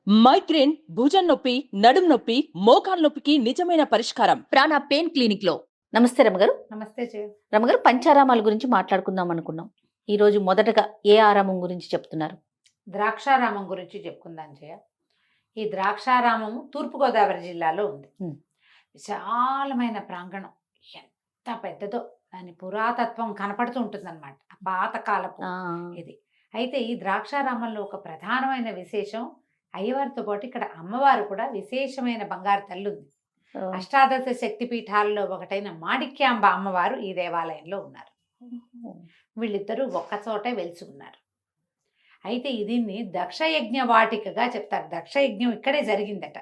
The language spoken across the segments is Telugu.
మైగ్రేన్, భుజం నొప్పి, నడుం నొప్పి, మోకాలు నొప్పికి నిజమైన పరిష్కారం ప్రాణ పెయిన్ క్లినిక్ లో. నమస్తే రమగారు. నమస్తే రమగారు, పంచారామాల గురించి మాట్లాడుకుందాం అనుకున్నాం. ఈ రోజు మొదటగా ఏ ఆరామం గురించి చెప్తున్నారు? ద్రాక్షారామం గురించి చెప్పుకుందాం జయ. ఈ ద్రాక్షారామము తూర్పుగోదావరి జిల్లాలో ఉంది. విశాలమైన ప్రాంగణం, ఎంత పెద్దదో దాని పురాతత్వం కనపడుతూ ఉంటుంది అనమాట. పాతకాలపు ఇది. అయితే ఈ ద్రాక్షారామంలో ఒక ప్రధానమైన విశేషం, అయ్యవారితో పాటు ఇక్కడ అమ్మవారు కూడా విశేషమైన బంగారు తల్లి ఉంది. అష్టాదశ శక్తి పీఠాలలో ఒకటైన మాణిక్యాంబ అమ్మవారు ఈ దేవాలయంలో ఉన్నారు. వీళ్ళిద్దరూ ఒక్క చోటే వెలిసి ఉన్నారు. అయితే దీన్ని దక్షయజ్ఞ వాటికగా చెప్తారు. దక్షయజ్ఞం ఇక్కడే జరిగిందట,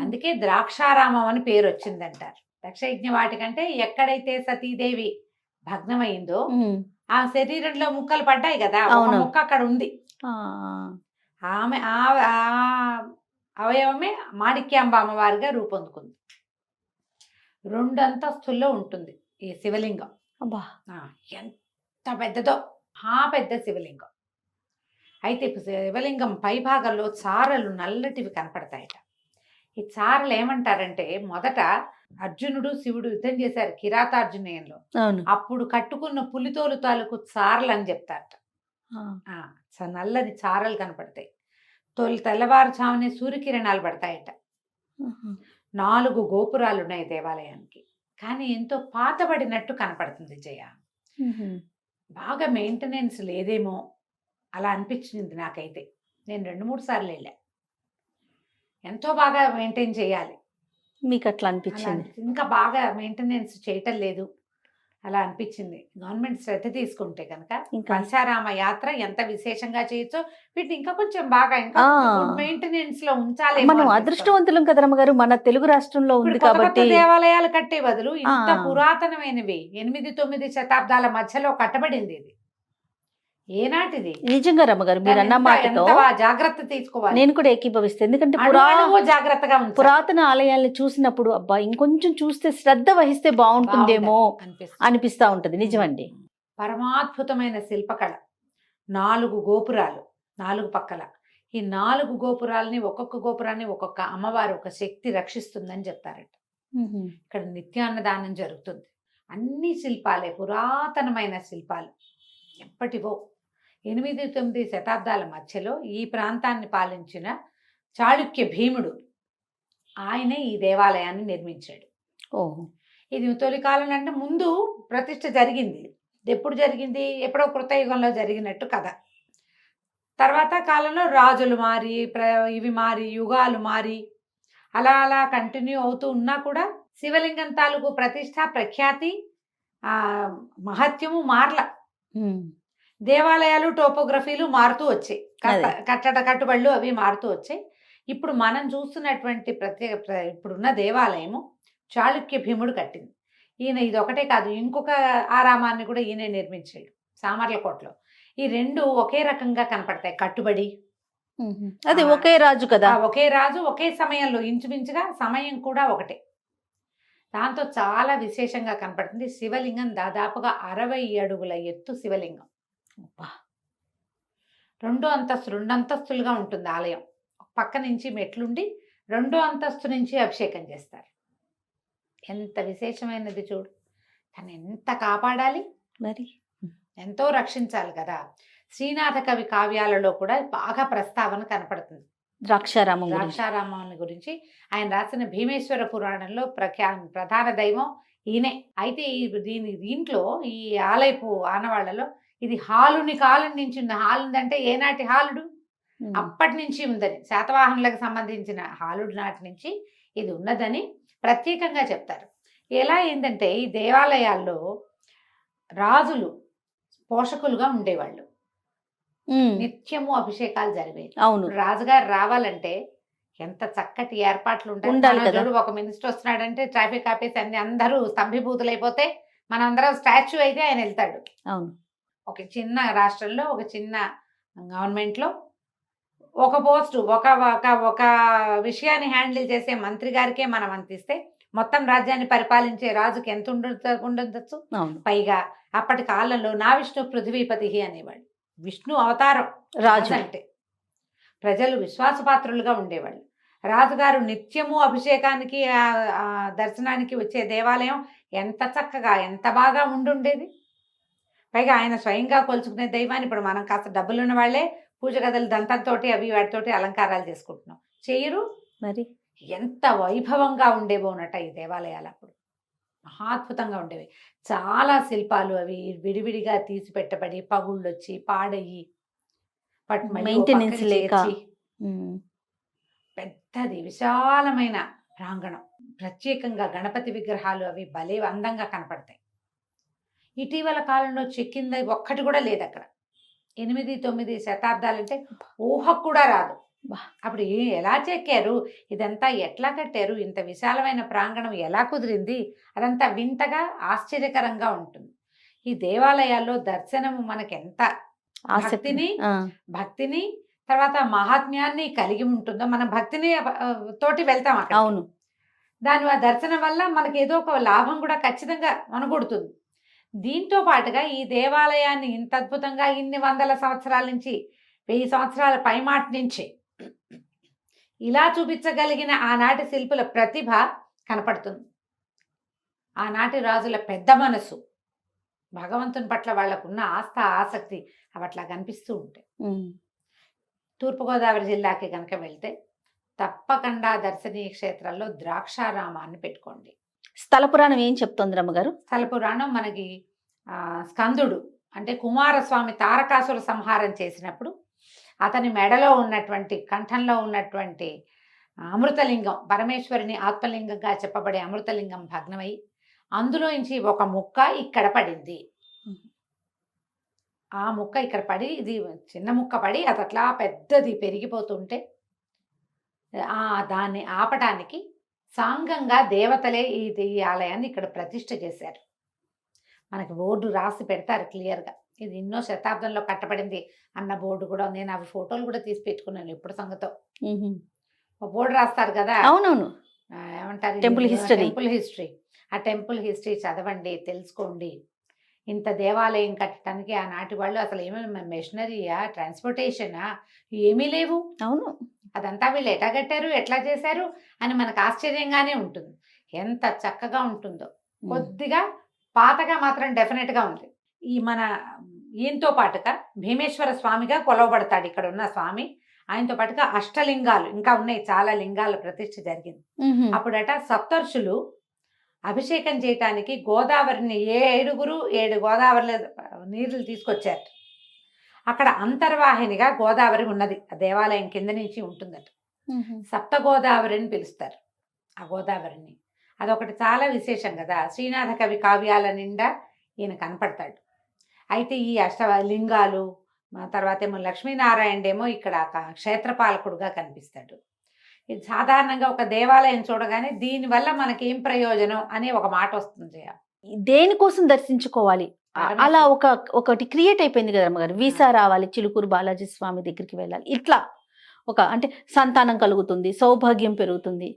అందుకే ద్రాక్షారామం అని పేరు వచ్చిందంటారు. దక్షయజ్ఞ వాటిక అంటే ఎక్కడైతే సతీదేవి భగ్నమైందో ఆ శరీరంలో ముక్కలు పడ్డాయి కదా, ఒక ముక్క అక్కడ ఉంది. ఆమె ఆ అవయవమే మాణిక్యాంబ అమ్మవారిగా రూపొందుకుంది. 2 అంతస్తుల్లో ఉంటుంది ఈ శివలింగం. ఎంత పెద్దదో, పెద్ద శివలింగం. అయితే శివలింగం పై భాగంలో చారలు నల్లటివి కనపడతాయట. ఈ చారలు ఏమంటారంటే, మొదట అర్జునుడు శివుడు యుద్ధం చేశారు కిరాతార్జునయంలో, అప్పుడు కట్టుకున్న పులితోలు తాలూకు చారలు అని చెప్తారట. నల్లని చారలు కనపడతాయి. తెల్లవారుజామునే సూర్యకిరణాలు పడతాయట. 4 గోపురాలు ఉన్నాయి దేవాలయానికి, కానీ ఎంతో పాతబడినట్టు కనపడుతుంది జయ. బాగా మెయింటెనెన్స్ లేదేమో అలా అనిపించింది నాకైతే. నేను 2-3 సార్లు వెళ్ళా. ఎంతో బాగా మెయింటైన్ చేయాలి. మీకు అట్లా అనిపించింది? ఇంకా బాగా మెయింటెనెన్స్ చేయటం లేదు అలా అనిపించింది. గవర్నమెంట్ శ్రద్ధ తీసుకుంటే కనుక పంచారామ యాత్ర ఎంత విశేషంగా చేయొచ్చో వీటిని ఇంకా కొంచెం బాగా ఇంకా మెయింటెనెన్స్ లో ఉంచాలి. మనం అదృష్టవంతులం కదా రమ్మగారు, మన తెలుగు రాష్ట్రంలో ఉంది కాబట్టి. దేవాలయాలు కట్టే బదులు ఇంత పురాతనమైనవి 8-9 శతాబ్దాల మధ్యలో కట్టబడింది ఇది. ఏనాటిది నిజంగా రమ్మగారు, మీరు అన్న మాటతో జాగ్రత్త తీసుకోవాలి. నేను కూడా ఏకీభవిస్తాను. ఎందుకంటే జాగ్రత్తగా పురాతన ఆలయాలను చూసినప్పుడు అబ్బా ఇంకొంచెం చూస్తే శ్రద్ధ వహిస్తే బాగుంటుందేమో అనిపిస్తా ఉంటది. నిజమండి. పరమాద్భుతమైన శిల్పకళ. 4 గోపురాలు 4 పక్కల. ఈ 4 గోపురాలని, ఒక్కొక్క గోపురాన్ని ఒక్కొక్క అమ్మవారు ఒక శక్తి రక్షిస్తుందని చెప్తారట. ఇక్కడ నిత్యాన్నదానం జరుగుతుంది. అన్ని శిల్పాలే పురాతనమైన శిల్పాలు, ఎప్పటివో. 8-9 శతాబ్దాల మధ్యలో ఈ ప్రాంతాన్ని పాలించిన చాళుక్య భీముడు, ఆయనే ఈ దేవాలయాన్ని నిర్మించాడు. ఇది తొలి కాలం అంటే ముందు ప్రతిష్ఠ జరిగింది. ఎప్పుడు జరిగింది? ఎప్పుడో కృతయుగంలో జరిగినట్టు కథ. తర్వాత కాలంలో రాజులు మారి, ఇవి మారి, యుగాలు మారి అలా అలా కంటిన్యూ అవుతూ ఉన్నా కూడా శివలింగం తాలూకు ప్రతిష్ట, ప్రఖ్యాతి, మహత్యము మారల. దేవాలయాలు, టోపోగ్రఫీలు మారుతూ వచ్చాయి, కట్టుబడులు అవి మారుతూ వచ్చాయి. ఇప్పుడు మనం చూస్తున్నటువంటి ఇప్పుడున్న దేవాలయము చాళుక్య భీముడు కట్టింది. ఈయన ఇది ఒకటే కాదు, ఇంకొక ఆరామాన్ని కూడా ఈయన నిర్మించాడు సామర్లకోటలో. ఈ 2 ఒకే రకంగా కనపడతాయి, కట్టుబడి. అది ఒకే రాజు కదా, ఒకే రాజు ఒకే సమయంలో, ఇంచుమించుగా సమయం కూడా ఒకటే. దాంతో చాలా విశేషంగా కనపడుతుంది. శివలింగం దాదాపుగా 60 అడుగుల ఎత్తు శివలింగం. 2 అంతస్తులుగా ఉంటుంది ఆలయం. పక్క నుంచి మెట్లుండి 2వ అంతస్తు నుంచి అభిషేకం చేస్తారు. ఎంత విశేషమైనది చూడు. తను ఎంత కాపాడాలి మరి, ఎంతో రక్షించాలి కదా. శ్రీనాథ కవి కావ్యాలలో కూడా బాగా ప్రస్తావన కనపడుతుంది ద్రాక్షారామాన్ని గురించి. ఆయన రాసిన భీమేశ్వర పురాణంలో ప్రధాన దైవం ఈయనే. అయితే దీంట్లో ఈ ఆలయపు ఆనవాళ్లలో ఇది హాలుని కాలం నుంచి ఉంది. హాలుంది అంటే ఏనాటి హాలుడు? అప్పటి నుంచి ఉందని, శాతవాహనులకు సంబంధించిన హాలుడు నాటి నుంచి ఇది ఉన్నదని ప్రత్యేకంగా చెప్తారు. ఎలా ఏంటంటే, ఈ దేవాలయాల్లో రాజులు పోషకులుగా ఉండేవాళ్ళు. నిత్యము అభిషేకాలు జరిగేవి. అవును, రాజుగారు రావాలంటే ఎంత చక్కటి ఏర్పాట్లు ఉంటాయి. ఒక మినిస్టర్ వస్తున్నాడంటే ట్రాఫిక్ ఆపేసి అందరూ స్తంభీభూతులైపోతే మనందరం స్టాచ్యూ అయితే ఆయన వెళ్తాడు. అవును. ఒక చిన్న రాష్ట్రంలో, ఒక చిన్న గవర్నమెంట్లో ఒక పోస్టు, ఒక విషయాన్ని హ్యాండిల్ చేసే మంత్రి గారికే మనం అందిస్తే మొత్తం రాజ్యాన్ని పరిపాలించే రాజుకి ఎంత ఉండొచ్చు. పైగా అప్పటి కాలంలో నా విష్ణు పృథ్వీపతి అనేవాడు. విష్ణు అవతారం రాజు అంటే. ప్రజలు విశ్వాసపాత్రులుగా ఉండేవాళ్ళు. రాజుగారు నిత్యము అభిషేకానికి ఆ దర్శనానికి వచ్చే దేవాలయం ఎంత చక్కగా ఎంత బాగా ఉండుండేది. పైగా ఆయన స్వయంగా కొలుచుకునే దైవాన్ని ఇప్పుడు మనం కాస్త డబ్బులున్న వాళ్ళే పూజ గదులు దంతంతోటి అవి వాటితోటి అలంకారాలు చేసుకుంటున్నాం. చేయరు మరి ఎంత వైభవంగా ఉండేవోనట ఈ దేవాలయాలు అప్పుడు. మహాద్భుతంగా ఉండేవి. చాలా శిల్పాలు అవి విడివిడిగా తీసి పెట్టబడి పగుళ్ళొచ్చి పాడయ్యి మళ్ళీ ఓ మెయింటెనెన్స్ పక్కకి లేక చేర్చి పెద్దది విశాలమైన ప్రాంగణం. ప్రత్యేకంగా గణపతి విగ్రహాలు అవి భలే అందంగా కనపడతాయి. ఇటీవల కాలంలో చెక్కింది ఒక్కటి కూడా లేదు అక్కడ. 8, 9 శతాబ్దాలంటే ఊహకు కూడా రాదు. అప్పుడు ఎలా చెక్కారు, ఇదంతా ఎట్లా కట్టారు, ఇంత విశాలమైన ప్రాంగణం ఎలా కుదిరింది, అదంతా వింతగా ఆశ్చర్యకరంగా ఉంటుంది. ఈ దేవాలయాల్లో దర్శనము మనకెంత భక్తిని తర్వాత మహాత్మ్యాన్ని కలిగి ఉంటుందో, మన భక్తిని తోటి వెళ్తాం అక్కడ. అవును, దాని ఆ దర్శనం వల్ల మనకి ఏదో ఒక లాభం కూడా ఖచ్చితంగా మనగొడుతుంది. దీంతో పాటుగా ఈ దేవాలయాన్ని ఇంత అద్భుతంగా ఇన్ని వందల సంవత్సరాల నుంచి 1000 సంవత్సరాల పైమాటి నుంచి ఇలా చూపించగలిగిన ఆనాటి శిల్పుల ప్రతిభ కనపడుతుంది. ఆనాటి రాజుల పెద్ద మనసు, భగవంతుని పట్ల వాళ్ళకున్న ఆసక్తి అవి అట్లా కనిపిస్తూ ఉంటాయి. తూర్పుగోదావరి జిల్లాకి కనుక వెళ్తే తప్పకుండా దర్శనీయ క్షేత్రాల్లో ద్రాక్షారామాన్ని పెట్టుకోండి. స్థల పురాణం ఏం చెప్తోంది రమ్మగారు? స్థల పురాణం మనకి స్కందుడు అంటే కుమారస్వామి తారకాసుర సంహారం చేసినప్పుడు అతని మెడలో ఉన్నటువంటి కంఠంలో ఉన్నటువంటి అమృతలింగం, పరమేశ్వరిని ఆత్మలింగంగా చెప్పబడే అమృతలింగం భగ్నమై అందులోంచి ఒక ముక్క ఇక్కడ పడింది. ఆ ముక్క ఇక్కడ పడి, ఇది చిన్న ముక్క పడి అది అట్లా పెద్దది పెరిగిపోతుంటే దాన్ని ఆపటానికి సాంగంగా దేవతలే ఈ ఆలయాన్ని ఇక్కడ ప్రతిష్ఠ చేశారు. మనకి బోర్డు రాసి పెడతారు క్లియర్గా, ఇది ఎన్నో శతాబ్దంలో కట్టబడింది అన్న బోర్డు కూడా. నేను అవి ఫోటోలు కూడా తీసి పెట్టుకున్నాను ఇప్పుడు సంగతో. బోర్డు రాస్తారు కదా, అవునవును, ఏమంటారు, టెంపుల్ హిస్టరీ. ఆ టెంపుల్ హిస్టరీ చదవండి, తెలుసుకోండి. ఇంత దేవాలయం కట్టడానికి ఆనాటి వాళ్ళు అసలు ఏమైనా మెషినరీయా, ట్రాన్స్పోర్టేషనా, ఏమీ లేవు. అవును, అదంతా వీళ్ళు ఎట్లా కట్టారు, ఎట్లా చేశారు అని మనకు ఆశ్చర్యంగానే ఉంటుంది. ఎంత చక్కగా ఉంటుందో. కొద్దిగా పాతగా మాత్రం డెఫినెట్గా ఉంది. ఈ మన ఈయనతో పాటుగా భీమేశ్వర స్వామిగా కొలవబడతాడు ఇక్కడ ఉన్న స్వామి. ఆయనతో పాటుగా అష్టలింగాలు ఇంకా ఉన్నాయి, చాలా లింగాల ప్రతిష్ఠ జరిగింది. అప్పుడట సప్తర్షులు అభిషేకం చేయటానికి గోదావరిని 7 గోదావరిలో నీళ్లు తీసుకొచ్చారు. అక్కడ అంతర్వాహినిగా గోదావరి ఉన్నది, ఆ దేవాలయం కింద నుంచి ఉంటుందట. సప్త గోదావరి అని పిలుస్తారు ఆ గోదావరిని. అదొకటి చాలా విశేషం కదా. శ్రీనాథ కవి కావ్యాల నిండా ఈయన కనపడతాడు. అయితే ఈ అష్టలింగాలు తర్వాత ఏమో లక్ష్మీనారాయణేమో ఇక్కడ క్షేత్రపాలకుడుగా కనిపిస్తాడు. ఇది సాధారణంగా ఒక దేవాలయం చూడగానే దీనివల్ల మనకేం ప్రయోజనం అనే ఒక మాట వస్తుంది. దేనికోసం దర్శించుకోవాలి అలా ఒకటి క్రియేట్ అయిపోయింది కదా అమ్మగారు. వీసా రావాలి, చిలుకూరు బాలాజీ స్వామి దగ్గరికి వెళ్ళాలి, ఇట్లా అంటే సంతానం కలుగుతుంది, సౌభాగ్యం పెరుగుతుంది,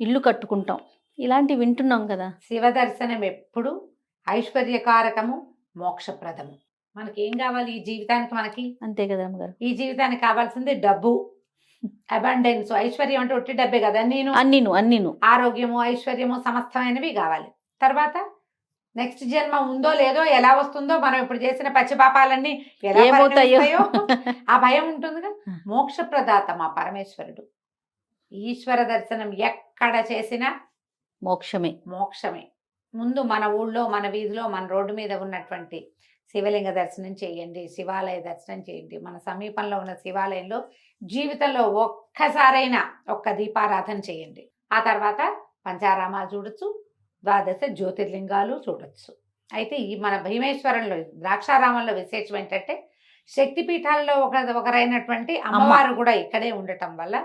ఇల్లు కట్టుకుంటాం, ఇలాంటివి వింటున్నాం కదా. శివ దర్శనం ఎప్పుడు ఐశ్వర్యకారకము, మోక్షప్రదము. మనకి ఏం కావాలి ఈ జీవితానికి? మనకి అంతే కదా అమ్మగారు. ఈ జీవితానికి కావాల్సింది డబ్బు, అబండెన్స్. ఐశ్వర్యం అంటే ఒట్టి డబ్బే కదా, అన్నీను ఆరోగ్యము, ఐశ్వర్యము సమస్తమైనవి కావాలి. తర్వాత నెక్స్ట్ జన్మ ఉందో లేదో, ఎలా వస్తుందో, మనం ఇప్పుడు చేసిన పచ్చిపాపాలన్నీ ఎలా ఏమవుతాయో ఆ భయం ఉంటుందిగా. మోక్షప్రదాత మా పరమేశ్వరుడు. ఈశ్వర దర్శనం ఎక్కడ చేసినా మోక్షమే. ముందు మన ఊళ్ళో, మన వీధిలో, మన రోడ్డు మీద ఉన్నటువంటి శివలింగ దర్శనం చేయండి, శివాలయ దర్శనం చేయండి. మన సమీపంలో ఉన్న శివాలయంలో జీవితంలో ఒక్కసారైనా ఒక్క దీపారాధన చేయండి. ఆ తర్వాత పంచారామాలు చూడొచ్చు, 12 జ్యోతిర్లింగాలు చూడొచ్చు. అయితే ఈ మన భీమేశ్వరంలో ద్రాక్షారామంలో విశేషం ఏంటంటే శక్తిపీఠాలలో ఒకరైనటువంటి అమ్మవారు కూడా ఇక్కడే ఉండటం వల్ల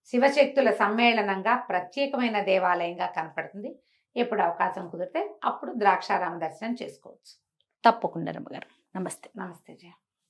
శివశక్తుల సమ్మేళనంగా ప్రత్యేకమైన దేవాలయంగా కనపడుతుంది. ఎప్పుడు అవకాశం కుదిరితే అప్పుడు ద్రాక్షారామ దర్శనం చేసుకోవచ్చు. తప్పకుండా రమ్మగారు. నమస్తే. నమస్తే జయ.